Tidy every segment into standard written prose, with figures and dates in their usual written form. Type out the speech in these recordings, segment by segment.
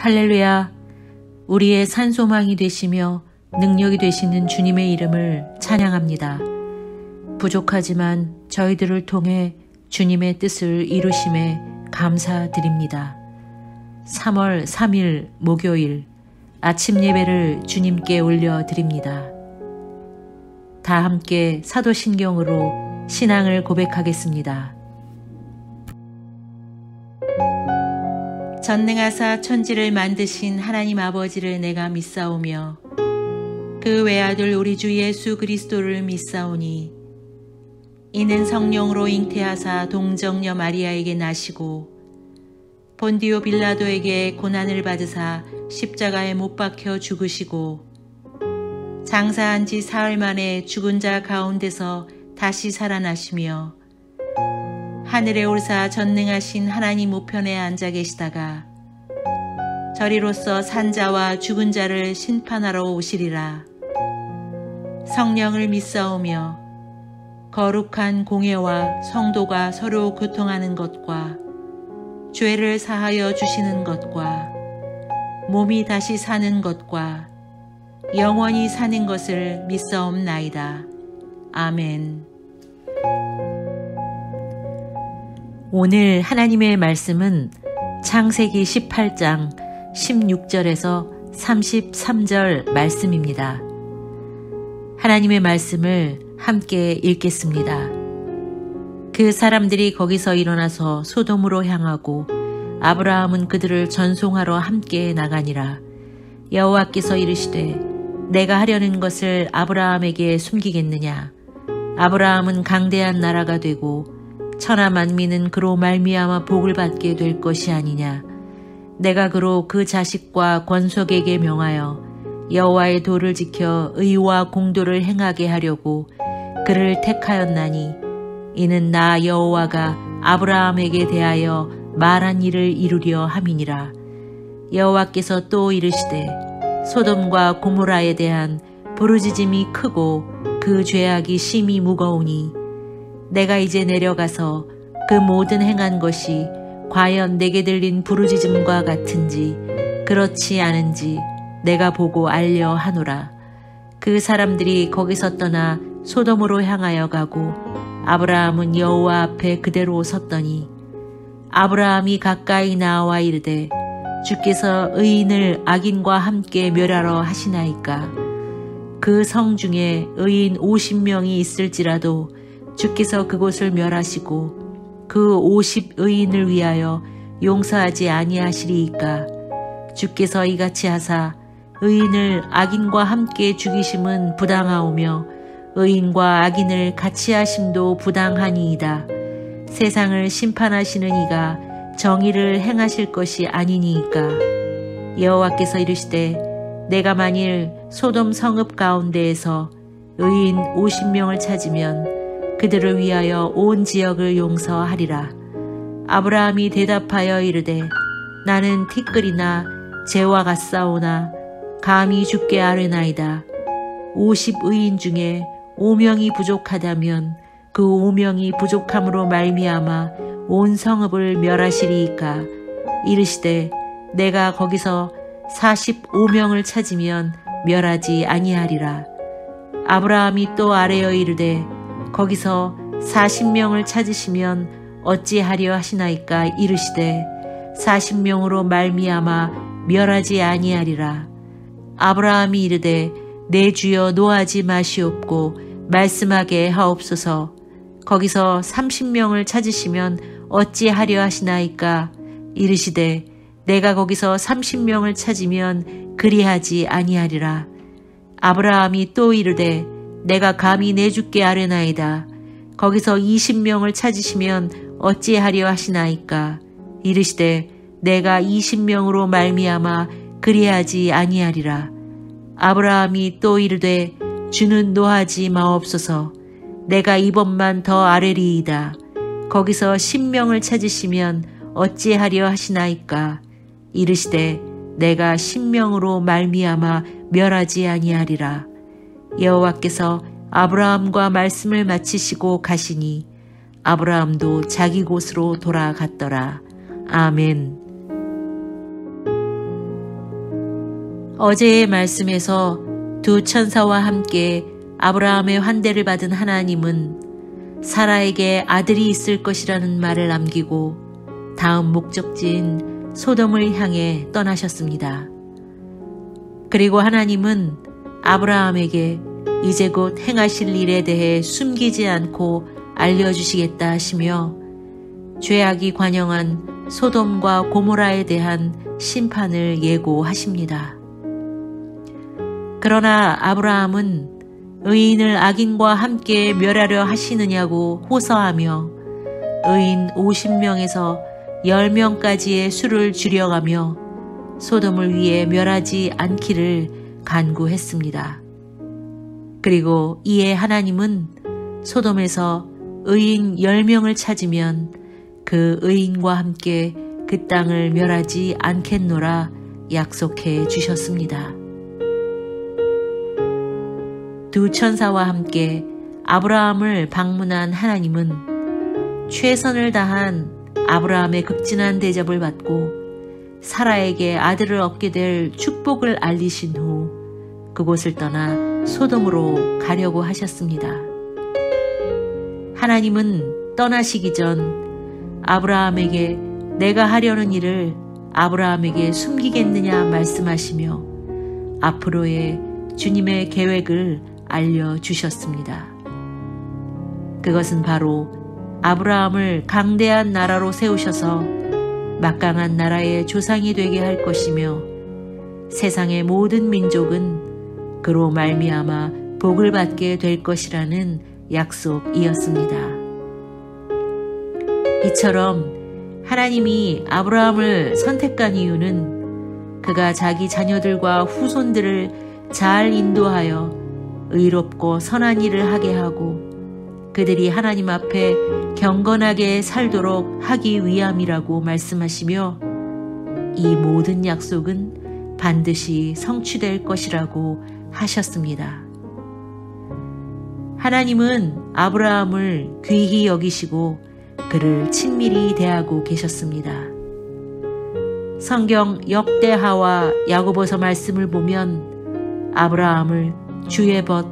할렐루야. 우리의 산소망이 되시며 능력이 되시는 주님의 이름을 찬양합니다. 부족하지만 저희들을 통해 주님의 뜻을 이루심에 감사드립니다. 3월 3일 목요일 아침 예배를 주님께 올려드립니다. 다 함께 사도신경으로 신앙을 고백하겠습니다. 전능하사 천지를 만드신 하나님 아버지를 내가 믿사오며 그 외아들 우리 주 예수 그리스도를 믿사오니 이는 성령으로 잉태하사 동정녀 마리아에게 나시고 본디오 빌라도에게 고난을 받으사 십자가에 못 박혀 죽으시고 장사한 지 사흘 만에 죽은 자 가운데서 다시 살아나시며 하늘에 올사 전능하신 하나님 우편에 앉아 계시다가 저리로서 산자와 죽은 자를 심판하러 오시리라. 성령을 믿사오며 거룩한 공회와 성도가 서로 교통하는 것과 죄를 사하여 주시는 것과 몸이 다시 사는 것과 영원히 사는 것을 믿사옵나이다. 아멘. 오늘 하나님의 말씀은 창세기 18장 16절에서 33절 말씀입니다. 하나님의 말씀을 함께 읽겠습니다. 그 사람들이 거기서 일어나서 소돔으로 향하고 아브라함은 그들을 전송하러 함께 나가니라. 여호와께서 이르시되 내가 하려는 것을 아브라함에게 숨기겠느냐. 아브라함은 강대한 나라가 되고 천하 만민은 그로 말미암아 복을 받게 될 것이 아니냐. 내가 그로 그 자식과 권속에게 명하여 여호와의 도를 지켜 의와 공도를 행하게 하려고 그를 택하였나니 이는 나 여호와가 아브라함에게 대하여 말한 일을 이루려 함이니라. 여호와께서 또 이르시되 소돔과 고모라에 대한 부르짖음이 크고 그 죄악이 심히 무거우니 내가 이제 내려가서 그 모든 행한 것이 과연 내게 들린 부르짖음과 같은지 그렇지 않은지 내가 보고 알려 하노라. 그 사람들이 거기서 떠나 소돔으로 향하여 가고 아브라함은 여호와 앞에 그대로 섰더니 아브라함이 가까이 나와 이르되 주께서 의인을 악인과 함께 멸하러 하시나이까. 그 성 중에 의인 50명이 있을지라도 주께서 그곳을 멸하시고 그 50의인을 위하여 용서하지 아니하시리이까. 주께서 이같이 하사 의인을 악인과 함께 죽이심은 부당하오며 의인과 악인을 같이 하심도 부당하니이다. 세상을 심판하시는 이가 정의를 행하실 것이 아니니이까. 여호와께서 이르시되 내가 만일 소돔 성읍 가운데에서 의인 50명을 찾으면 그들을 위하여 온 지역을 용서하리라. 아브라함이 대답하여 이르되 나는 티끌이나 재와 같사오나 감히 주께 아뢰나이다. 50의인 중에 5명이 부족하다면 그 5명이 부족함으로 말미암아 온 성읍을 멸하시리이까. 이르시되 내가 거기서 45명을 찾으면 멸하지 아니하리라. 아브라함이 또 아뢰어 이르되 거기서 40명을 찾으시면 어찌하려 하시나이까. 이르시되 40명으로 말미암아 멸하지 아니하리라. 아브라함이 이르되 내 주여 노하지 마시옵고 말씀하게 하옵소서. 거기서 30명을 찾으시면 어찌하려 하시나이까. 이르시되 내가 거기서 30명을 찾으면 그리하지 아니하리라. 아브라함이 또 이르되 내가 감히 내 주께 아뢰나이다. 거기서 20명을 찾으시면 어찌하려 하시나이까. 이르시되 내가 20명으로 말미암아 그리하지 아니하리라. 아브라함이 또 이르되 주는 노하지 마옵소서. 내가 이번만 더 아뢰리이다. 거기서 10명을 찾으시면 어찌하려 하시나이까. 이르시되 내가 10명으로 말미암아 멸하지 아니하리라. 여호와께서 아브라함과 말씀을 마치시고 가시니 아브라함도 자기 곳으로 돌아갔더라. 아멘. 어제의 말씀에서 두 천사와 함께 아브라함의 환대를 받은 하나님은 사라에게 아들이 있을 것이라는 말을 남기고 다음 목적지인 소돔을 향해 떠나셨습니다. 그리고 하나님은 아브라함에게 이제 곧 행하실 일에 대해 숨기지 않고 알려주시겠다 하시며 죄악이 관영한 소돔과 고모라에 대한 심판을 예고하십니다. 그러나 아브라함은 의인을 악인과 함께 멸하려 하시느냐고 호소하며 의인 50명에서 10명까지의 수를 줄여가며 소돔을 위해 멸하지 않기를 간구했습니다. 그리고 이에 하나님은 소돔에서 의인 10명을 찾으면 그 의인과 함께 그 땅을 멸하지 않겠노라 약속해 주셨습니다. 두 천사와 함께 아브라함을 방문한 하나님은 최선을 다한 아브라함의 극진한 대접을 받고 사라에게 아들을 얻게 될 축복을 알리신 후 그곳을 떠나 소돔으로 가려고 하셨습니다. 하나님은 떠나시기 전 아브라함에게 내가 하려는 일을 아브라함에게 숨기겠느냐 말씀하시며 앞으로의 주님의 계획을 알려주셨습니다. 그것은 바로 아브라함을 강대한 나라로 세우셔서 막강한 나라의 조상이 되게 할 것이며 세상의 모든 민족은 그로 말미암아 복을 받게 될 것이라는 약속이었습니다. 이처럼 하나님이 아브라함을 선택한 이유는 그가 자기 자녀들과 후손들을 잘 인도하여 의롭고 선한 일을 하게 하고 그들이 하나님 앞에 경건하게 살도록 하기 위함이라고 말씀하시며 이 모든 약속은 반드시 성취될 것이라고 하셨습니다. 하나님은 아브라함을 귀히 여기시고 그를 친밀히 대하고 계셨습니다. 성경 역대하와 야고보서 말씀을 보면 아브라함을 주의 벗,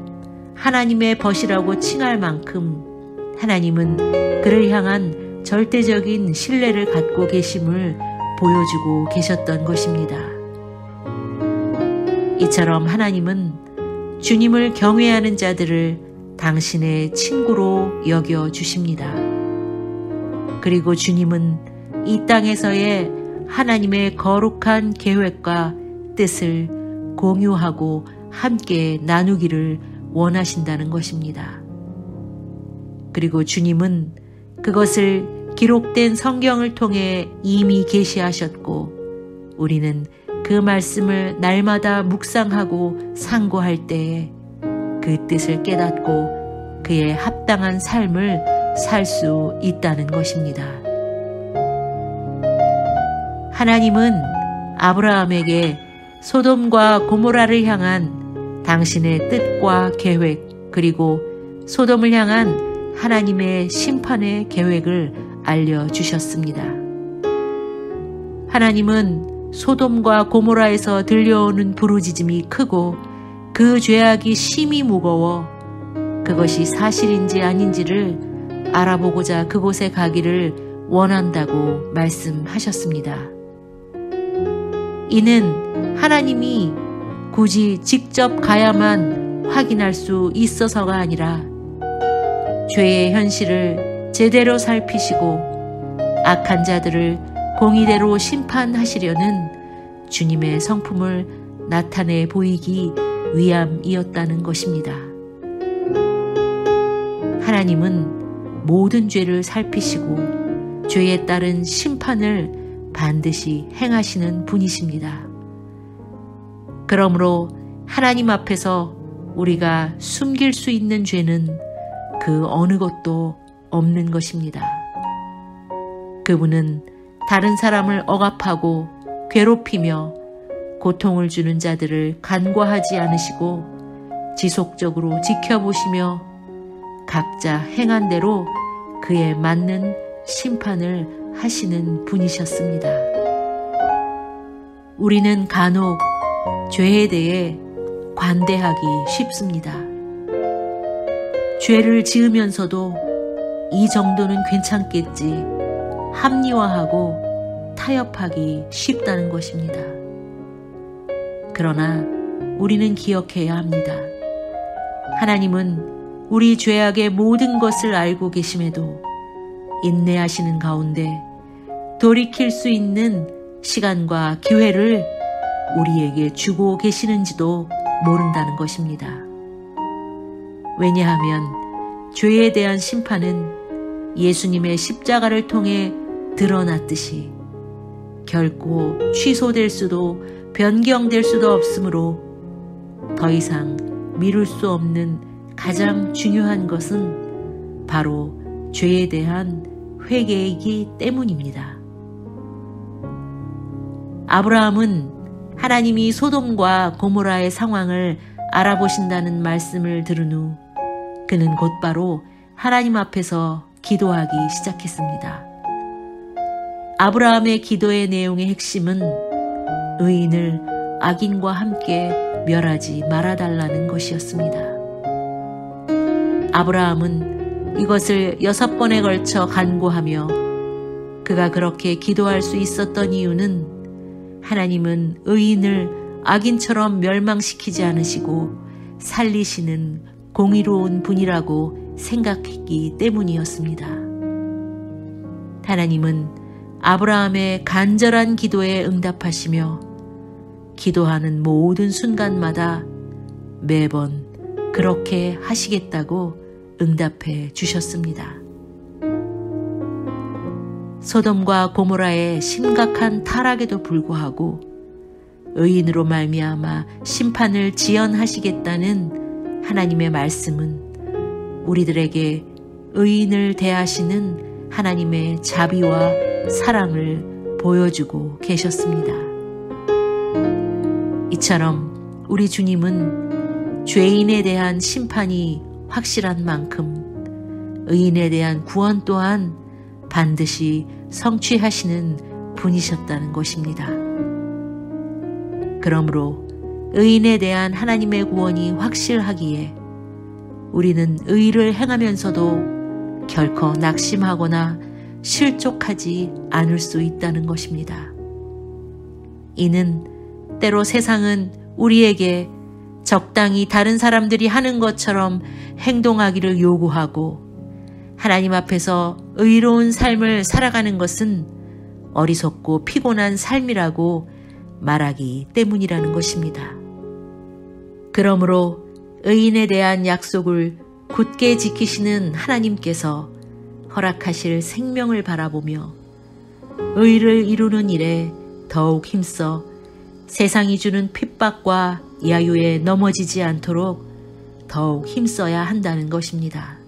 하나님의 벗이라고 칭할 만큼 하나님은 그를 향한 절대적인 신뢰를 갖고 계심을 보여주고 계셨던 것입니다. 이처럼 하나님은 주님을 경외하는 자들을 당신의 친구로 여겨주십니다. 그리고 주님은 이 땅에서의 하나님의 거룩한 계획과 뜻을 공유하고 함께 나누기를 원하신다는 것입니다. 그리고 주님은 그것을 기록된 성경을 통해 이미 계시하셨고 우리는 그 말씀을 날마다 묵상하고 상고할 때에 그 뜻을 깨닫고 그에 합당한 삶을 살 수 있다는 것입니다. 하나님은 아브라함에게 소돔과 고모라를 향한 당신의 뜻과 계획 그리고 소돔을 향한 하나님의 심판의 계획을 알려주셨습니다. 하나님은 소돔과 고모라에서 들려오는 부르짖음이 크고 그 죄악이 심히 무거워 그것이 사실인지 아닌지를 알아보고자 그곳에 가기를 원한다고 말씀하셨습니다. 이는 하나님이 굳이 직접 가야만 확인할 수 있어서가 아니라 죄의 현실을 제대로 살피시고 악한 자들을 공의대로 심판하시려는 주님의 성품을 나타내 보이기 위함이었다는 것입니다. 하나님은 모든 죄를 살피시고 죄에 따른 심판을 반드시 행하시는 분이십니다. 그러므로 하나님 앞에서 우리가 숨길 수 있는 죄는 그 어느 것도 없는 것입니다. 그분은 다른 사람을 억압하고 괴롭히며 고통을 주는 자들을 간과하지 않으시고 지속적으로 지켜보시며 각자 행한 대로 그에 맞는 심판을 하시는 분이셨습니다. 우리는 간혹 죄에 대해 관대하기 쉽습니다. 죄를 지으면서도 이 정도는 괜찮겠지 합리화하고 타협하기 쉽다는 것입니다. 그러나 우리는 기억해야 합니다. 하나님은 우리 죄악의 모든 것을 알고 계심에도 인내하시는 가운데 돌이킬 수 있는 시간과 기회를 우리에게 주고 계시는지도 모른다는 것입니다. 왜냐하면 죄에 대한 심판은 예수님의 십자가를 통해 드러났듯이 결코 취소될 수도 변경될 수도 없으므로 더 이상 미룰 수 없는 가장 중요한 것은 바로 죄에 대한 회개이기 때문입니다. 아브라함은 하나님이 소돔과 고모라의 상황을 알아보신다는 말씀을 들은 후 그는 곧바로 하나님 앞에서 기도하기 시작했습니다. 아브라함의 기도의 내용의 핵심은 의인을 악인과 함께 멸하지 말아달라는 것이었습니다. 아브라함은 이것을 6번에 걸쳐 간구하며 그가 그렇게 기도할 수 있었던 이유는 하나님은 의인을 악인처럼 멸망시키지 않으시고 살리시는 공의로운 분이라고 생각했기 때문이었습니다. 하나님은 아브라함의 간절한 기도에 응답하시며 기도하는 모든 순간마다 매번 그렇게 하시겠다고 응답해 주셨습니다. 소돔과 고모라의 심각한 타락에도 불구하고 의인으로 말미암아 심판을 지연하시겠다는 하나님의 말씀은 우리들에게 의인을 대하시는 하나님의 자비와 사랑을 보여주고 계셨습니다. 이처럼 우리 주님은 죄인에 대한 심판이 확실한 만큼 의인에 대한 구원 또한 반드시 성취하시는 분이셨다는 것입니다. 그러므로 의인에 대한 하나님의 구원이 확실하기에 우리는 의를 행하면서도 결코 낙심하거나 실족하지 않을 수 있다는 것입니다. 이는 때로 세상은 우리에게 적당히 다른 사람들이 하는 것처럼 행동하기를 요구하고 하나님 앞에서 의로운 삶을 살아가는 것은 어리석고 피곤한 삶이라고 말하기 때문이라는 것입니다. 그러므로 의인에 대한 약속을 굳게 지키시는 하나님께서 허락하실 생명을 바라보며 의를 이루는 일에 더욱 힘써 세상이 주는 핍박과 야유에 넘어지지 않도록 더욱 힘써야 한다는 것입니다.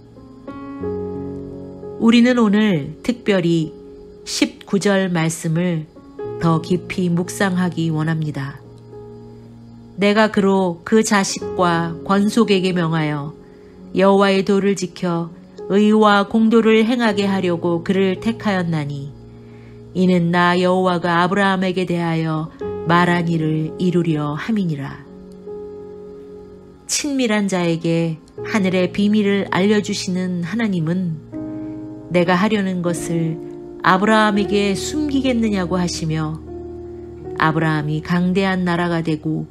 우리는 오늘 특별히 19절 말씀을 더 깊이 묵상하기 원합니다. 내가 그로 그 자식과 권속에게 명하여 여호와의 도를 지켜 의와 공도를 행하게 하려고 그를 택하였나니 이는 나 여호와가 아브라함에게 대하여 말한 일을 이루려 함이니라. 친밀한 자에게 하늘의 비밀을 알려주시는 하나님은 내가 하려는 것을 아브라함에게 숨기겠느냐고 하시며 아브라함이 강대한 나라가 되고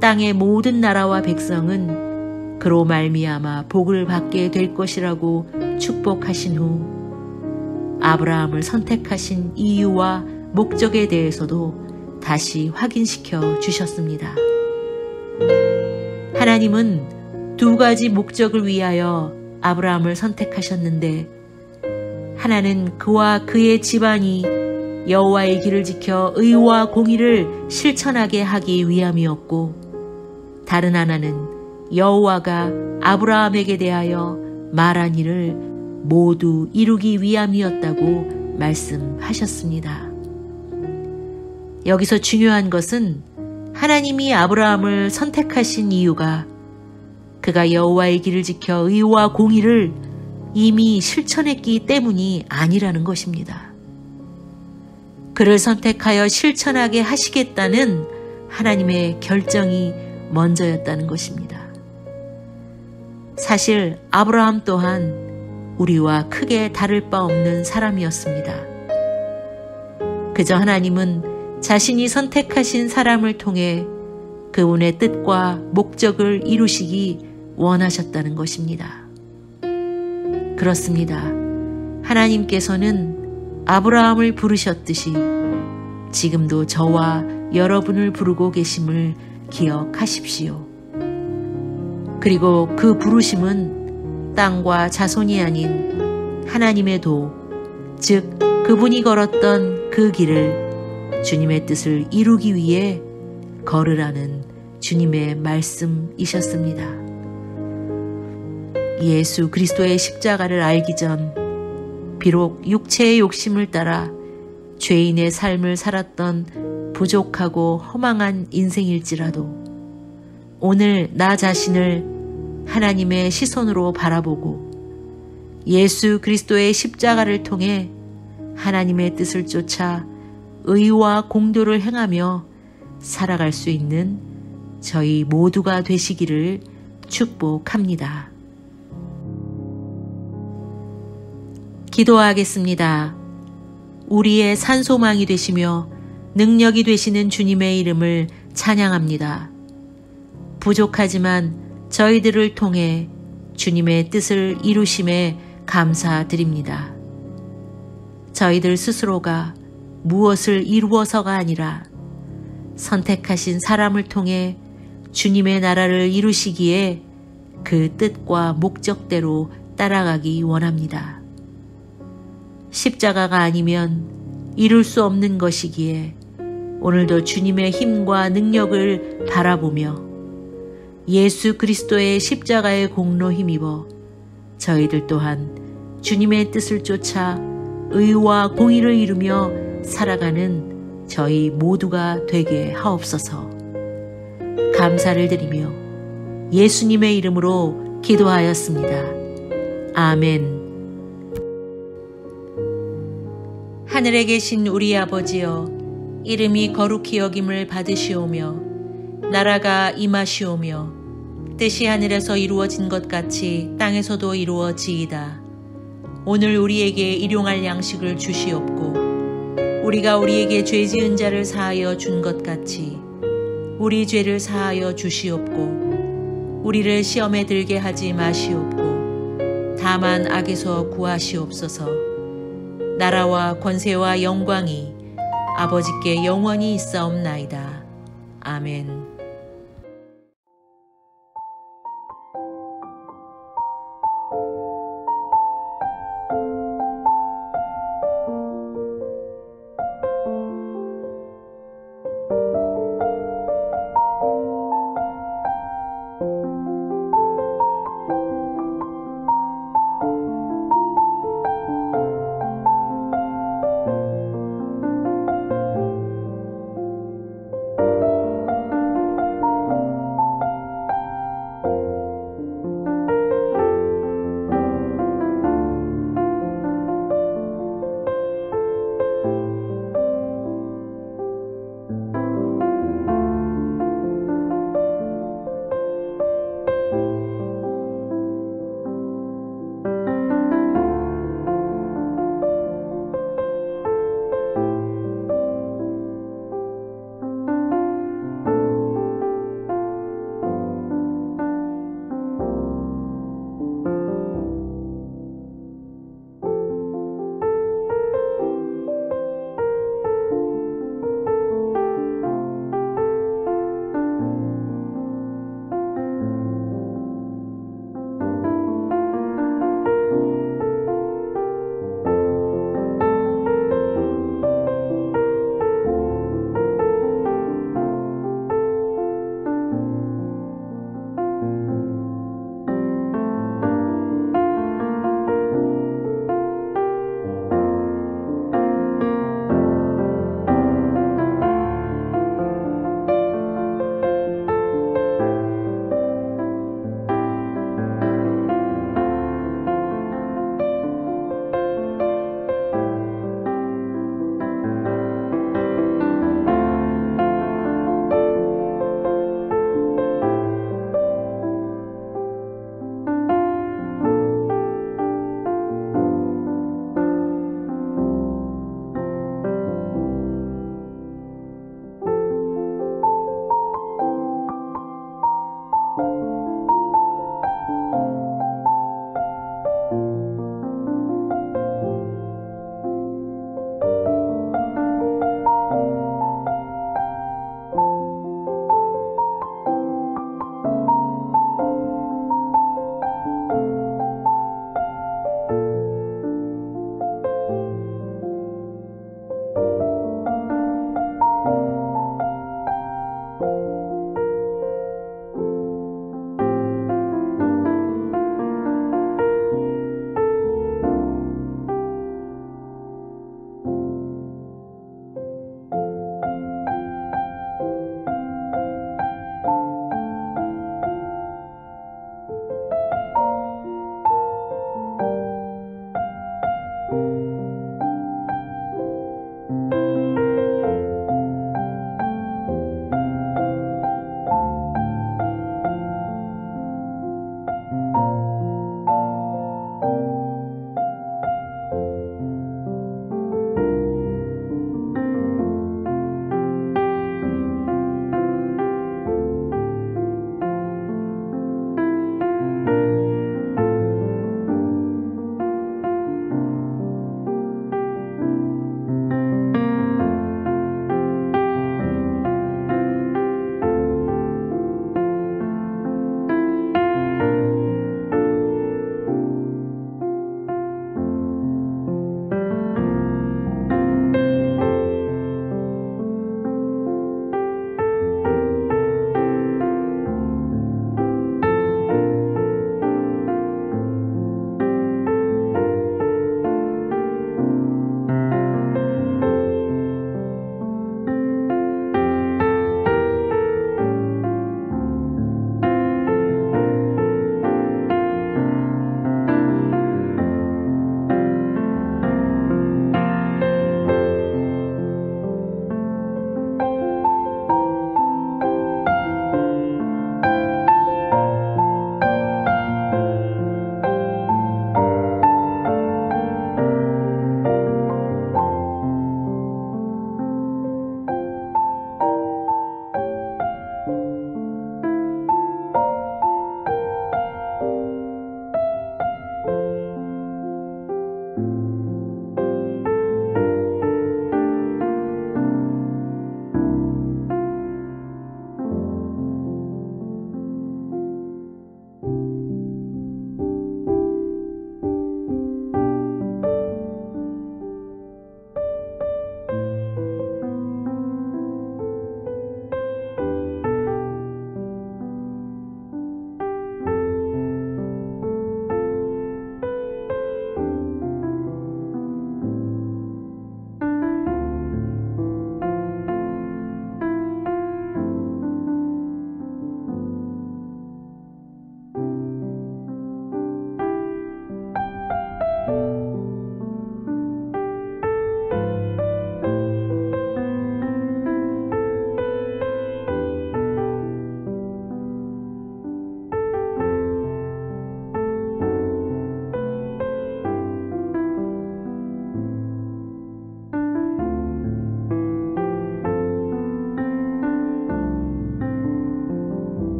땅의 모든 나라와 백성은 그로 말미암아 복을 받게 될 것이라고 축복하신 후 아브라함을 선택하신 이유와 목적에 대해서도 다시 확인시켜 주셨습니다. 하나님은 2가지 목적을 위하여 아브라함을 선택하셨는데 하나는 그와 그의 집안이 여호와의 길을 지켜 의와 공의를 실천하게 하기 위함이었고 다른 하나는 여호와가 아브라함에게 대하여 말한 일을 모두 이루기 위함이었다고 말씀하셨습니다. 여기서 중요한 것은 하나님이 아브라함을 선택하신 이유가 그가 여호와의 길을 지켜 의와 공의를 이미 실천했기 때문이 아니라는 것입니다. 그를 선택하여 실천하게 하시겠다는 하나님의 결정이 먼저였다는 것입니다. 사실 아브라함 또한 우리와 크게 다를 바 없는 사람이었습니다. 그저 하나님은 자신이 선택하신 사람을 통해 그분의 뜻과 목적을 이루시기 원하셨다는 것입니다. 그렇습니다. 하나님께서는 아브라함을 부르셨듯이 지금도 저와 여러분을 부르고 계심을 기억하십시오. 그리고 그 부르심은 땅과 자손이 아닌 하나님의 도, 즉 그분이 걸었던 그 길을 주님의 뜻을 이루기 위해 걸으라는 주님의 말씀이셨습니다. 예수 그리스도의 십자가를 알기 전 비록 육체의 욕심을 따라 죄인의 삶을 살았던 부족하고 허망한 인생일지라도 오늘 나 자신을 하나님의 시선으로 바라보고 예수 그리스도의 십자가를 통해 하나님의 뜻을 쫓아 의와 공도를 행하며 살아갈 수 있는 저희 모두가 되시기를 축복합니다. 기도하겠습니다. 우리의 산소망이 되시며 능력이 되시는 주님의 이름을 찬양합니다. 부족하지만 저희들을 통해 주님의 뜻을 이루심에 감사드립니다. 저희들 스스로가 무엇을 이루어서가 아니라 선택하신 사람을 통해 주님의 나라를 이루시기에 그 뜻과 목적대로 따라가기 원합니다. 십자가가 아니면 이룰 수 없는 것이기에 오늘도 주님의 힘과 능력을 바라보며 예수 그리스도의 십자가의 공로 힘입어 저희들 또한 주님의 뜻을 쫓아 의와 공의를 이루며 살아가는 저희 모두가 되게 하옵소서. 감사를 드리며 예수님의 이름으로 기도하였습니다. 아멘. 하늘에 계신 우리 아버지여, 이름이 거룩히 여김을 받으시오며 나라가 임하시오며 뜻이 하늘에서 이루어진 것 같이 땅에서도 이루어지이다. 오늘 우리에게 일용할 양식을 주시옵고 우리가 우리에게 죄 지은 자를 사하여 준 것 같이 우리 죄를 사하여 주시옵고 우리를 시험에 들게 하지 마시옵고 다만 악에서 구하시옵소서. 나라와 권세와 영광이 아버지께 영원히 있사옵나이다. 아멘.